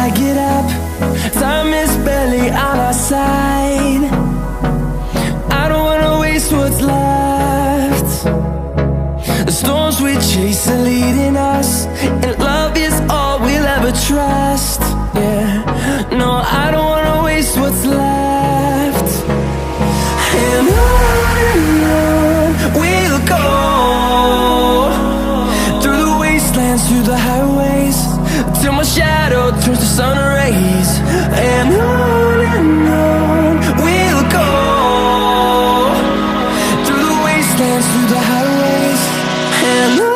I get up. Time is barely on our side. I don't wanna waste what's left. The storms we chase are leading us, and love is all we'll ever trust. Yeah, no, I don't wanna waste what's left. And on we'll go, through the wastelands, through the highways, till my shadow turns to sun rays. And on we'll go, through the wastelands, through the highways, and on.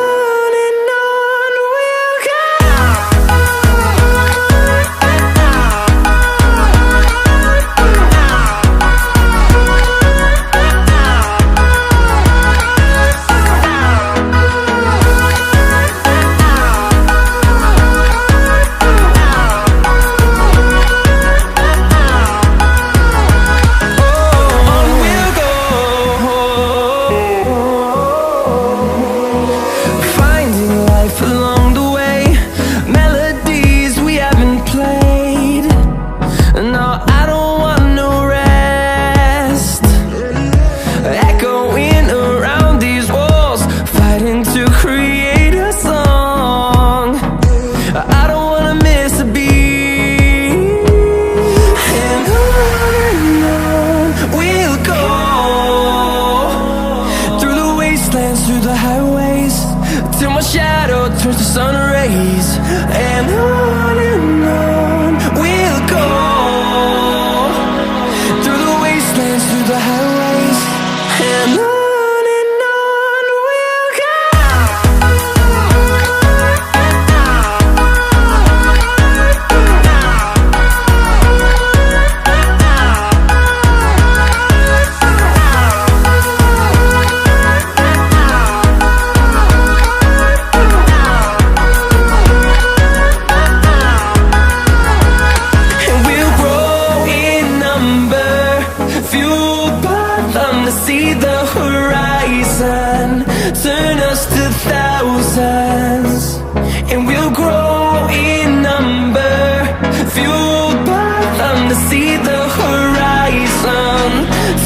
Through the highways, till my shadow turns to sun rays. And on we'll go, through the wastelands, through the highways, and on. See the horizon turn us to thousands, and we'll grow in number, fueled by them. To see the horizon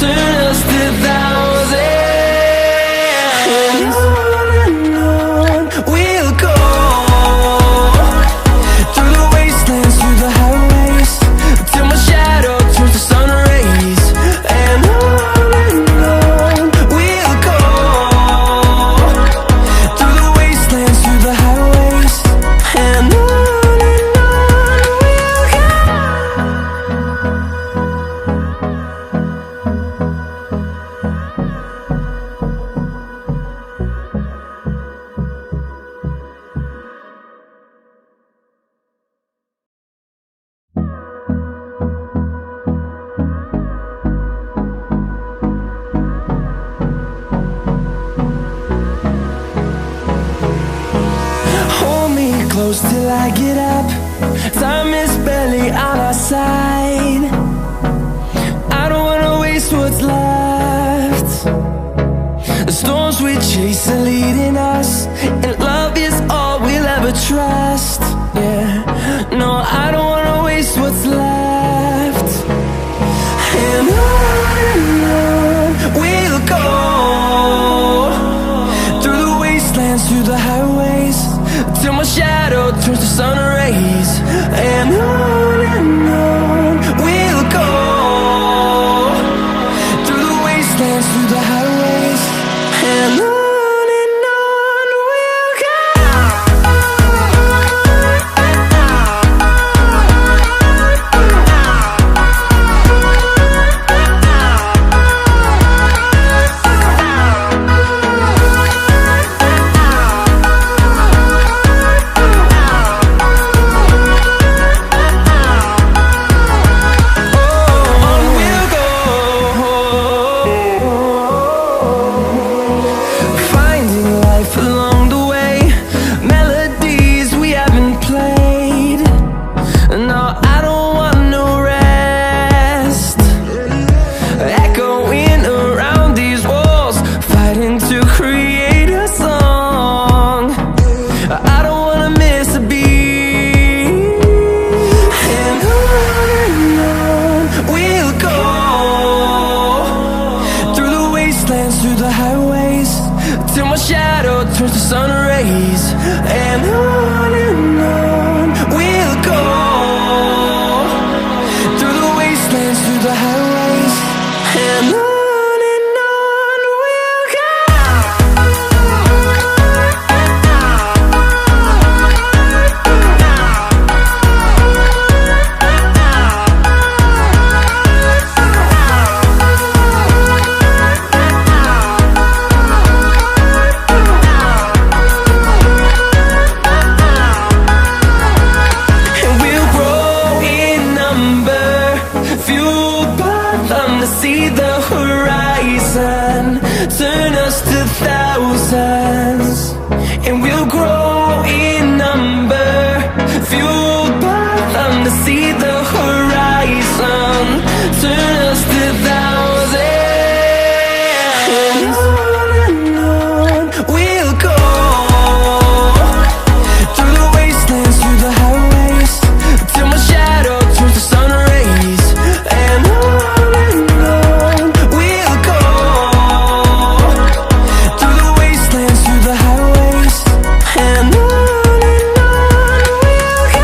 turn us to thousands, and on we'll go, through the wastelands, through the highways, till my shadow turns to sun rays. And on close till I get up. Time is barely on our side. I don't wanna waste what's left. The storms we chase are leading us, and love is all we'll ever trust. Yeah, no, I don't wanna waste what's left. And on we'll go, through the wastelands, through the highways, till my shadow turns to sun rays. And on we'll go, through the wastelands, through the highways, and on fueled by them to see the horizon, turn us to thousands, and we'll grow in number. Fueled by them to see the horizon, turn us to thousands. And on we'll go, through the wastelands, through the highways, till my shadow turns to sun rays. And on we'll go, through the wastelands, through the highways. And on we'll go.